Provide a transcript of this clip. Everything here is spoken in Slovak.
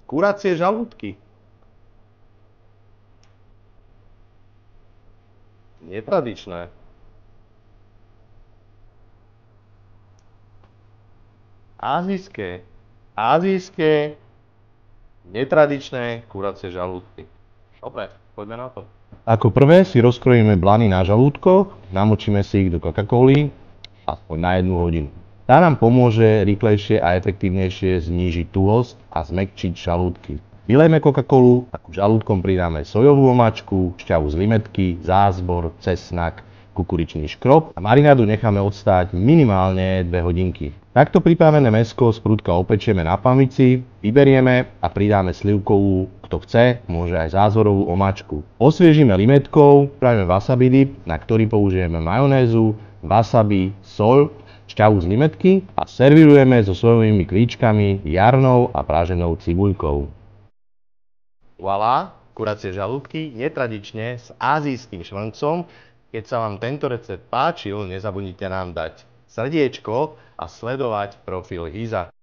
Kuracie žalúdky. Netradičné. Ázijské. Ázijské. Netradičné kuracie žalúdky. Dobre, poďme na to. Ako prvé si rozkrojíme blany na žalúdkoch, namočíme si ich do Coca-Coly aspoň na 1 hodinu. Tá nám pomôže rýchlejšie a efektívnejšie znížiť tuhosť a zmäkčiť žalúdky. Vylejme Coca-Colu a k žalúdkom pridáme sojovú omáčku, šťavu z limetky, zázbor, cesnak, kukuričný škrob a marinádu necháme odstáť minimálne 2 hodinky. Takto pripravené mäsko z prúdka opečieme na panvici, vyberieme a pridáme slivkovú, kto chce, môže aj zázvorovú omáčku. Osviežime limetkou, spravíme wasabi dip, na ktorý použijeme majonézu, wasabi, soľ, šťavu z limetky a servírujeme so sojovými klíčkami, jarnou a praženou cibuľkou. Voilà, kuracie žalúdky netradične s ázijským šmrncom. Keď sa vám tento recept páčil, nezabudnite nám dať srdiečko a sledovať profil Hyza.